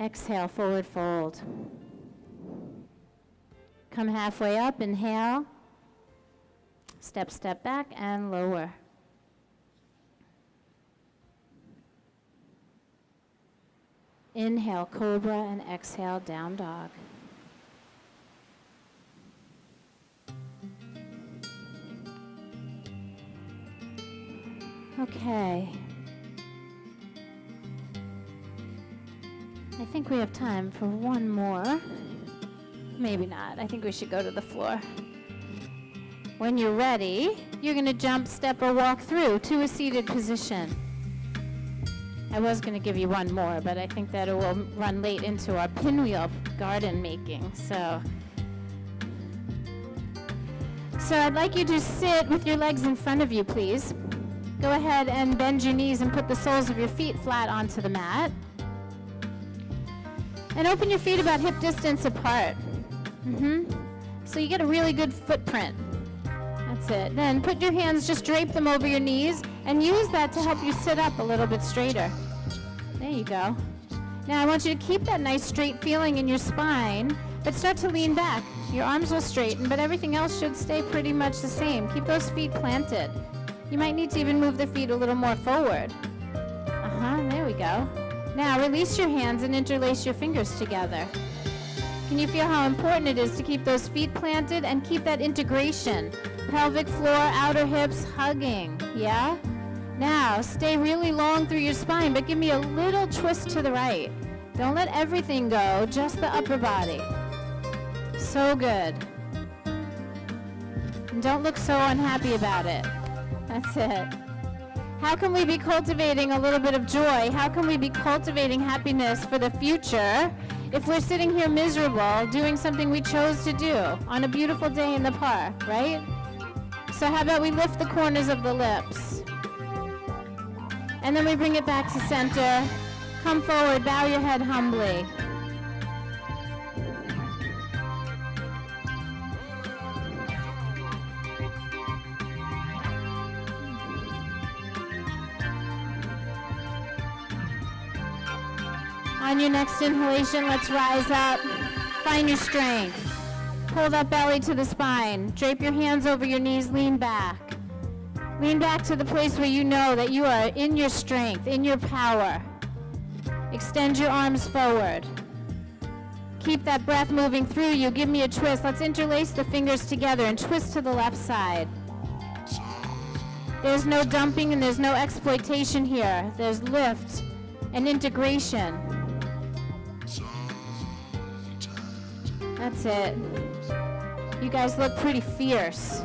Exhale, forward fold. Come halfway up. Inhale. Step, step back, and lower. Inhale, cobra, and exhale, down dog. Okay. I think we have time for one more. Maybe not. I think we should go to the floor. When you're ready, you're going to jump, step, or walk through to a seated position. I was going to give you one more, but I think that it will run late into our pinwheel garden making. So I'd like you to sit with your legs in front of you, please. Go ahead and bend your knees and put the soles of your feet flat onto the mat. And open your feet about hip distance apart. So you get a really good footprint. That's it. Then put your hands, just drape them over your knees and use that to help you sit up a little bit straighter. There you go. Now I want you to keep that nice straight feeling in your spine, but start to lean back. Your arms will straighten, but everything else should stay pretty much the same. Keep those feet planted. You might need to even move the feet a little more forward. There we go. Now release your hands and interlace your fingers together. Can you feel how important it is to keep those feet planted and keep that integration? Pelvic floor, outer hips hugging, yeah? Now, stay really long through your spine, but give me a little twist to the right. Don't let everything go, just the upper body. So good. And don't look so unhappy about it. That's it. How can we be cultivating a little bit of joy? How can we be cultivating happiness for the future if we're sitting here miserable doing something we chose to do on a beautiful day in the park, right? So how about we lift the corners of the lips? And then we bring it back to center. Come forward, bow your head humbly. On your next inhalation, let's rise up. Find your strength. Pull that belly to the spine. Drape your hands over your knees, lean back. Lean back to the place where you know that you are in your strength, in your power. Extend your arms forward. Keep that breath moving through you. Give me a twist. Let's interlace the fingers together and twist to the left side. There's no dumping and there's no exploitation here. There's lift and integration. That's it. You guys look pretty fierce.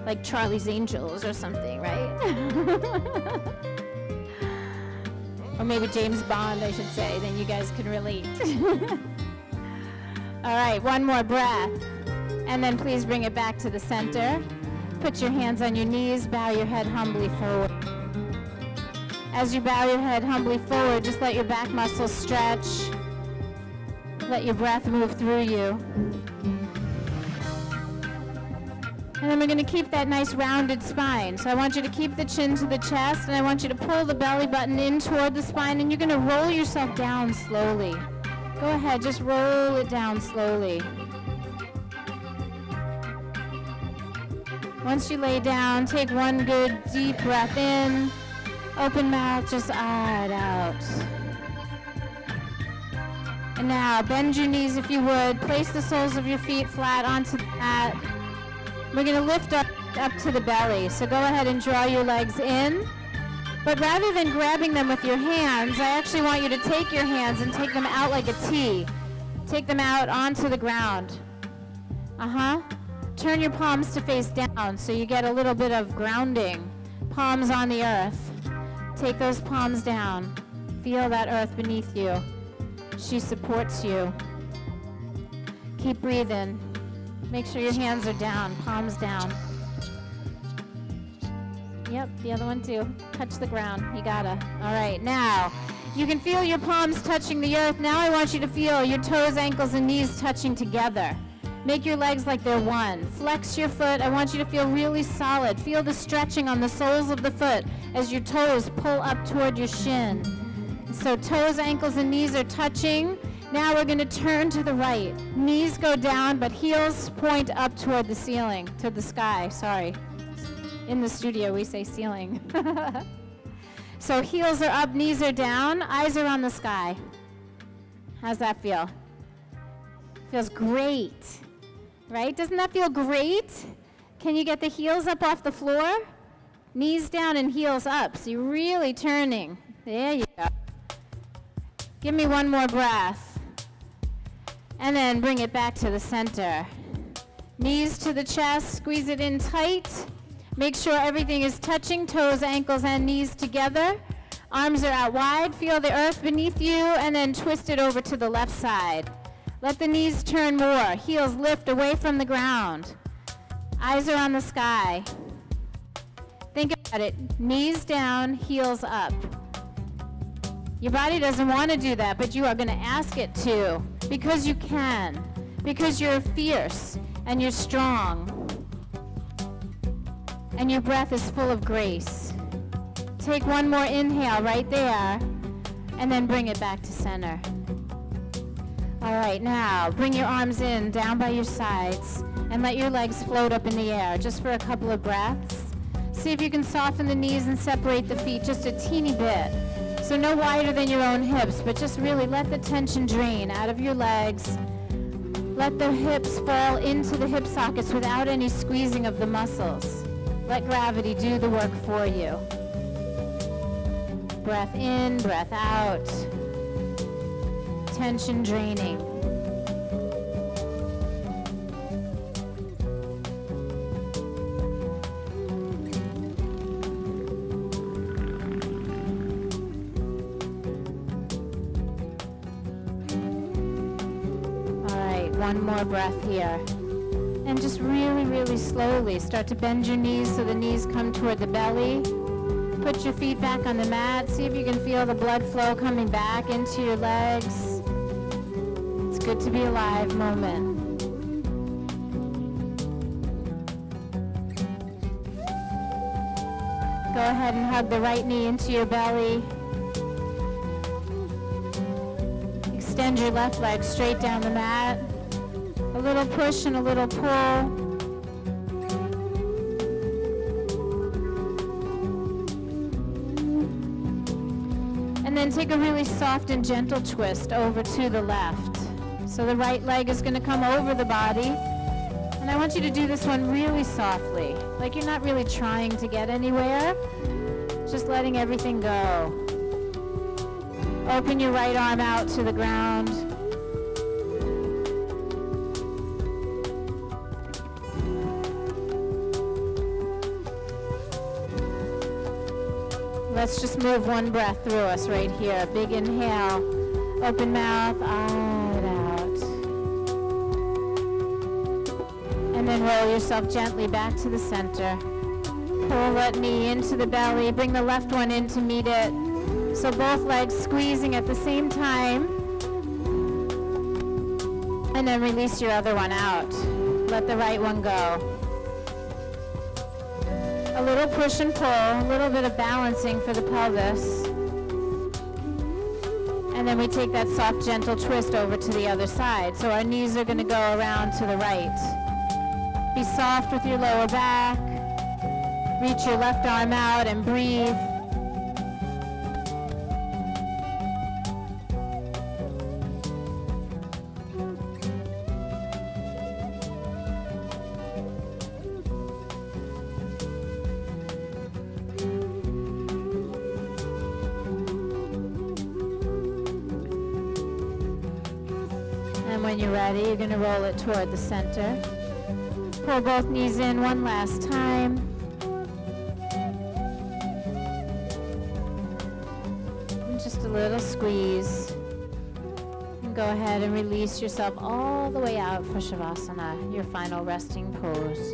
Like Charlie's Angels or something, right? Or maybe James Bond, I should say. Then you guys can relate. All right, one more breath. And then please bring it back to the center. Put your hands on your knees. Bow your head humbly forward. As you bow your head humbly forward, just let your back muscles stretch. Let your breath move through you. And then we're going to keep that nice rounded spine. So I want you to keep the chin to the chest, and I want you to pull the belly button in toward the spine, and you're going to roll yourself down slowly. Go ahead, just roll it down slowly. Once you lay down, take one good deep breath in. Open mouth, just ah it out. And now, bend your knees if you would. Place the soles of your feet flat onto the mat. We're going to lift up to the belly. So go ahead and draw your legs in. But rather than grabbing them with your hands, I actually want you to take your hands and take them out like a T. Take them out onto the ground. Turn your palms to face down so you get a little bit of grounding. Palms on the earth. Take those palms down. Feel that earth beneath you. She supports you. Keep breathing. Make sure your hands are down, palms down. Yep, the other one too. Touch the ground. You gotta. All right, now you can feel your palms touching the earth. Now I want you to feel your toes, ankles, and knees touching together. Make your legs like they're one. Flex your foot. I want you to feel really solid. Feel the stretching on the soles of the foot as your toes pull up toward your shin. So toes, ankles, and knees are touching. Now we're going to turn to the right. Knees go down, but heels point up toward the ceiling, to the sky, sorry. In the studio, we say ceiling. So heels are up, knees are down, eyes are on the sky. How's that feel? Feels great, right? Doesn't that feel great? Can you get the heels up off the floor? Knees down and heels up, so you're really turning. There you go. Give me one more breath. And then bring it back to the center. Knees to the chest, squeeze it in tight. Make sure everything is touching, toes, ankles, and knees together. Arms are out wide, feel the earth beneath you, and then twist it over to the left side. Let the knees turn more, heels lift away from the ground. Eyes are on the sky. Think about it, knees down, heels up. Your body doesn't want to do that, but you are going to ask it to, because you can, because you're fierce and you're strong, and your breath is full of grace. Take one more inhale right there, and then bring it back to center. All right, now bring your arms in, down by your sides, and let your legs float up in the air just for a couple of breaths. See if you can soften the knees and separate the feet just a teeny bit. So no wider than your own hips, but just really let the tension drain out of your legs. Let the hips fall into the hip sockets without any squeezing of the muscles. Let gravity do the work for you. Breath in, breath out. Tension draining. All right, one more breath here. And just really, really slowly start to bend your knees so the knees come toward the belly. Put your feet back on the mat. See if you can feel the blood flow coming back into your legs. It's good to be alive moment. Go ahead and hug the right knee into your belly. Extend your left leg straight down the mat. A little push and a little pull. And then take a really soft and gentle twist over to the left. So the right leg is going to come over the body. And I want you to do this one really softly, like you're not really trying to get anywhere, just letting everything go. Open your right arm out to the ground. Let's just move one breath through us right here. Big inhale, open mouth, out, out. And then roll yourself gently back to the center. Pull that knee into the belly, bring the left one in to meet it. So both legs squeezing at the same time. And then release your other one out. Let the right one go. A little push and pull, a little bit of balancing for the pelvis. And then we take that soft, gentle twist over to the other side. So our knees are going to go around to the right. Be soft with your lower back. Reach your left arm out and breathe. And when you're ready, you're going to roll it toward the center. Pull both knees in one last time. And just a little squeeze. And go ahead and release yourself all the way out for Shavasana, your final resting pose.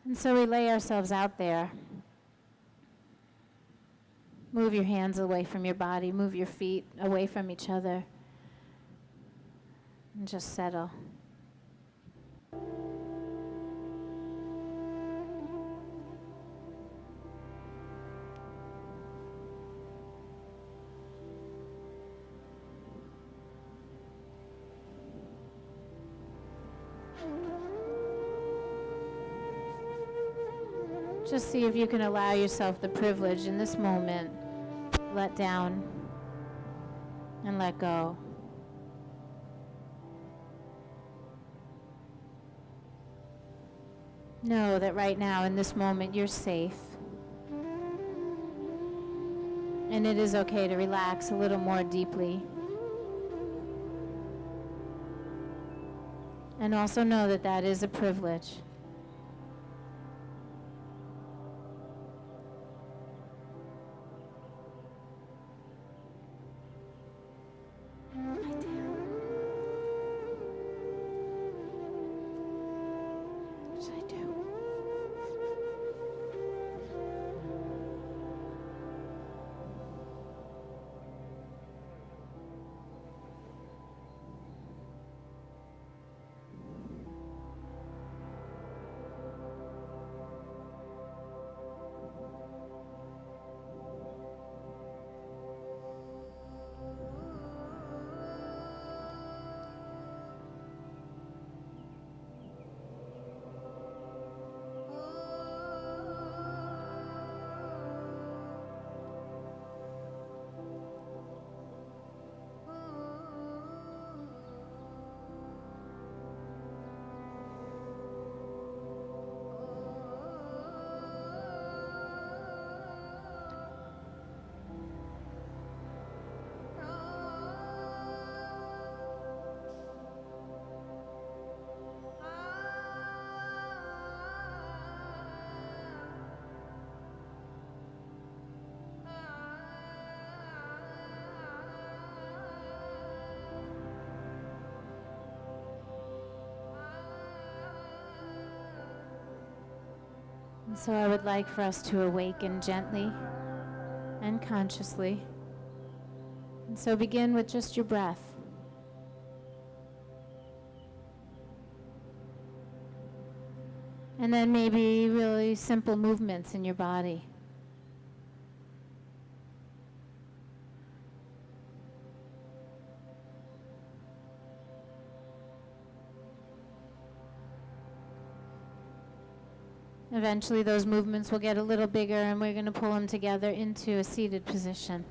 And so we lay ourselves out there. Move your hands away from your body. Move your feet away from each other. And just settle. Just see if you can allow yourself the privilege in this moment. Let down and let go. Know that right now in this moment you're safe. And it is okay to relax a little more deeply. And also know that that is a privilege. And so I would like for us to awaken gently and consciously. And so begin with just your breath. And then maybe really simple movements in your body. Eventually those movements will get a little bigger and we're going to pull them together into a seated position.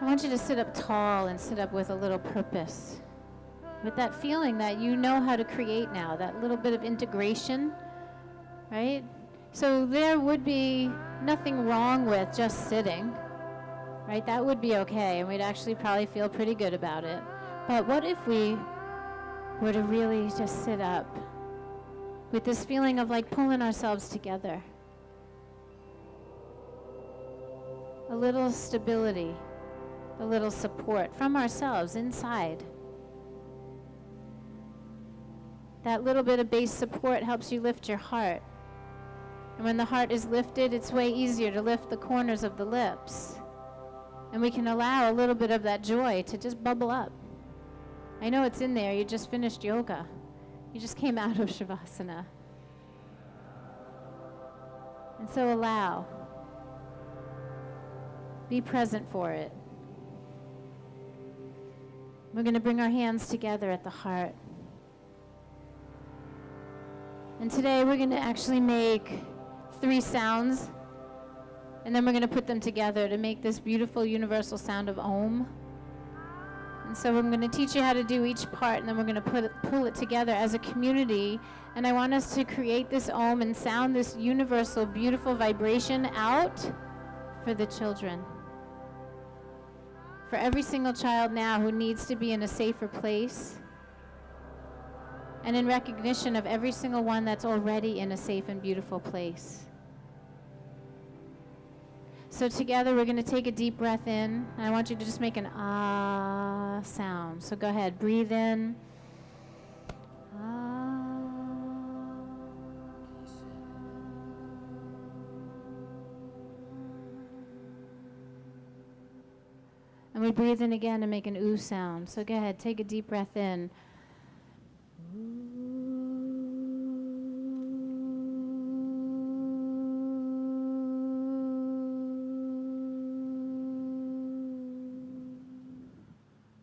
I want you to sit up tall and sit up with a little purpose. With that feeling that you know how to create now, that little bit of integration, right? So there would be nothing wrong with just sitting, right? That would be okay, and we'd actually probably feel pretty good about it. But what if we were to really just sit up with this feeling of like pulling ourselves together? A little stability, a little support from ourselves inside. That little bit of base support helps you lift your heart. And when the heart is lifted, it's way easier to lift the corners of the lips. And we can allow a little bit of that joy to just bubble up. I know it's in there. You just finished yoga. You just came out of Shavasana. And so allow. Be present for it. We're going to bring our hands together at the heart. And today we're going to actually make 3 sounds, and then we're going to put them together to make this beautiful universal sound of Om. And so I'm going to teach you how to do each part, and then we're going to pull it together as a community. And I want us to create this Om and sound this universal, beautiful vibration out for the children. For every single child now who needs to be in a safer place, and in recognition of every single one that's already in a safe and beautiful place. So together we're going to take a deep breath in, and I want you to just make an ah sound. So go ahead, breathe in. Ah. And we breathe in again and make an oo sound. So go ahead, take a deep breath in.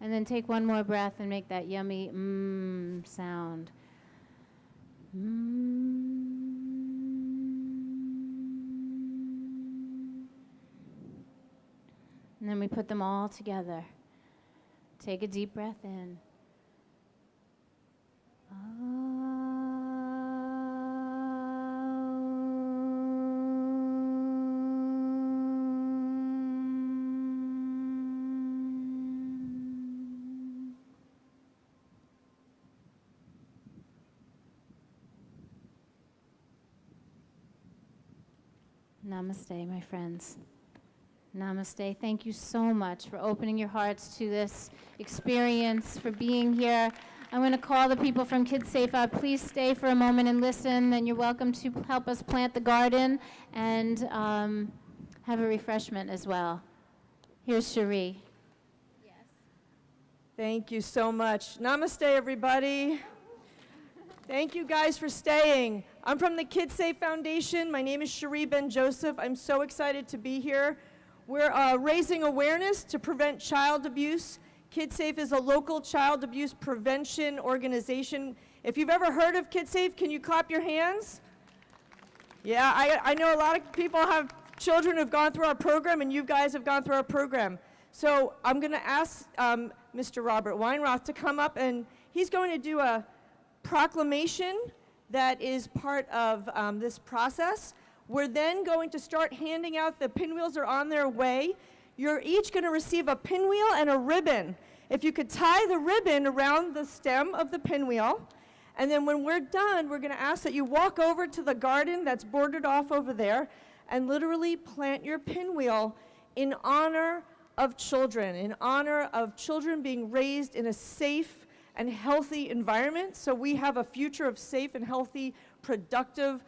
And then take one more breath and make that yummy sound. And then we put them all together. Take a deep breath in. Namaste, my friends. Namaste. Thank you so much for opening your hearts to this experience, for being here. I'm going to call the people from KidSafe up. Please stay for a moment and listen, and you're welcome to help us plant the garden and have a refreshment as well. Here's Cherie. Yes. Thank you so much. Namaste, everybody. Thank you guys for staying. I'm from the KidSafe Foundation. My name is Cherie Ben-Joseph. I'm so excited to be here. We're raising awareness to prevent child abuse. KidSafe is a local child abuse prevention organization. If you've ever heard of KidSafe, can you clap your hands? Yeah, I know a lot of people have children who have gone through our program, and you guys have gone through our program. So I'm going to ask Mr. Robert Weinroth to come up, and he's going to do a proclamation that is part of this process. We're then going to start handing out, the pinwheels are on their way. You're each going to receive a pinwheel and a ribbon. If you could tie the ribbon around the stem of the pinwheel, And then when we're done, we're going to ask that you walk over to the garden that's bordered off over there and literally plant your pinwheel in honor of children, in honor of children being raised in a safe and healthy environment, so we have a future of safe and healthy, productive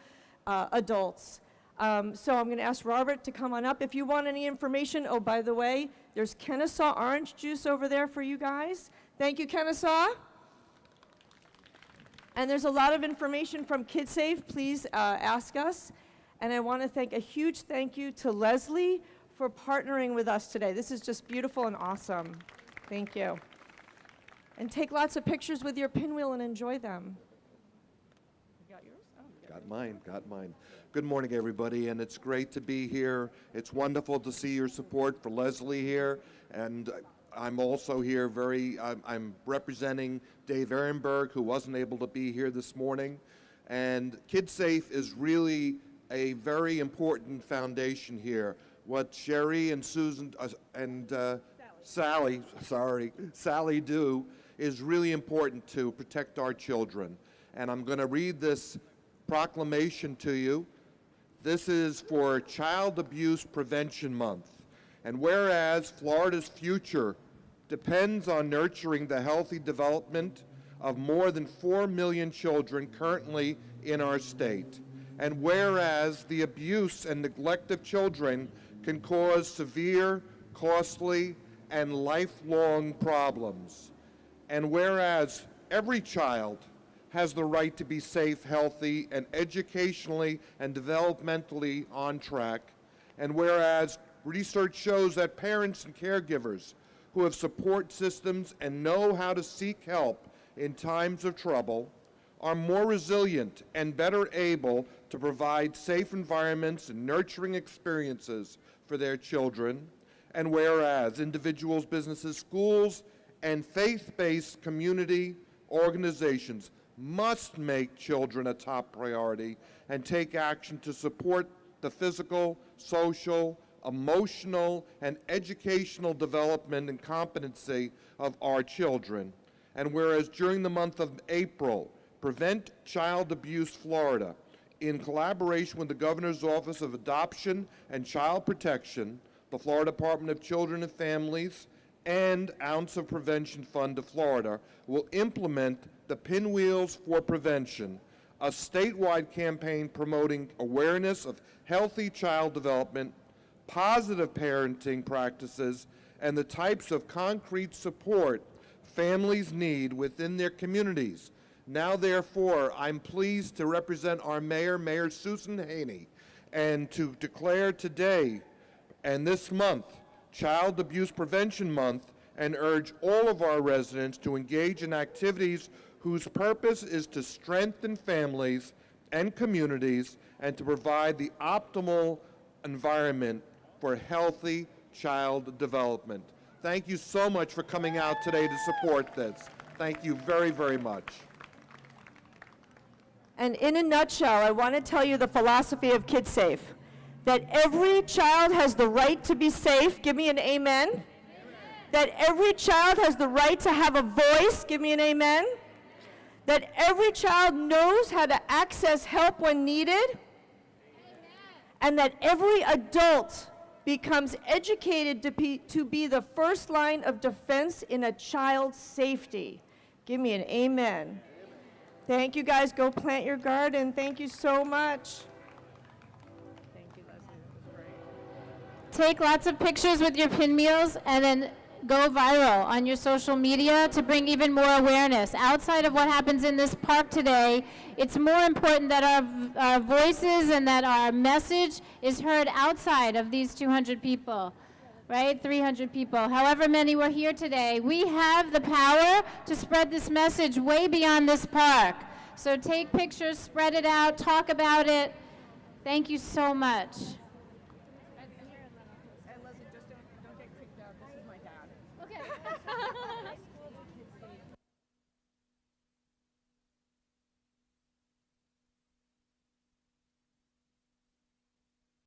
adults. So I'm going to ask Robert to come on up. If you want any information, oh, by the way, there's Kennesaw orange juice over there for you guys. Thank you, Kennesaw. And there's a lot of information from KidSafe. Please ask us. And I want to thank a huge thank you to Leslie for partnering with us today. This is just beautiful and awesome. Thank you. And take lots of pictures with your pinwheel and enjoy them. You got yours? Oh, Got mine. Good morning, everybody, and it's great to be here. It's wonderful to see your support for Leslie here, and I'm also here I'm representing Dave Ehrenberg, who wasn't able to be here this morning. And KidSafe is really a very important foundation here. What Sherry and Susan Sally do is really important to protect our children. And I'm going to read this proclamation to you. This is for Child Abuse Prevention Month. And whereas Florida's future depends on nurturing the healthy development of more than 4 million children currently in our state, and whereas the abuse and neglect of children can cause severe, costly, and lifelong problems, and whereas every child has the right to be safe, healthy, and educationally and developmentally on track, and whereas research shows that parents and caregivers who have support systems and know how to seek help in times of trouble are more resilient and better able to provide safe environments and nurturing experiences for their children, and whereas individuals, businesses, schools, and faith-based community organizations must make children a top priority and take action to support the physical, social, emotional, and educational development and competency of our children. And whereas during the month of April, Prevent Child Abuse Florida, in collaboration with the Governor's Office of Adoption and Child Protection, the Florida Department of Children and Families, and Ounce of Prevention Fund of Florida, will implement the Pinwheels for Prevention, a statewide campaign promoting awareness of healthy child development, positive parenting practices, and the types of concrete support families need within their communities. Now, therefore, I'm pleased to represent our mayor, Mayor Susan Haney, and to declare today and this month Child Abuse Prevention Month, and urge all of our residents to engage in activities whose purpose is to strengthen families and communities and to provide the optimal environment for healthy child development. Thank you so much for coming out today to support this. Thank you very, very much. And in a nutshell, I want to tell you the philosophy of KidSafe, that every child has the right to be safe. Give me an amen. Amen. That every child has the right to have a voice. Give me an amen. That every child knows how to access help when needed. Amen. And that every adult becomes educated to be the first line of defense in a child's safety. Give me an amen. Thank you, guys. Go plant your garden. Thank you so much. Thank you, Leslie. That was great. Take lots of pictures with your pinwheels and then go viral on your social media to bring even more awareness. Outside of what happens in this park today, it's more important that our voices and that our message is heard outside of these 200 people. Right? 300 people, however many were here today. We have the power to spread this message way beyond this park. So take pictures, spread it out, talk about it. Thank you so much.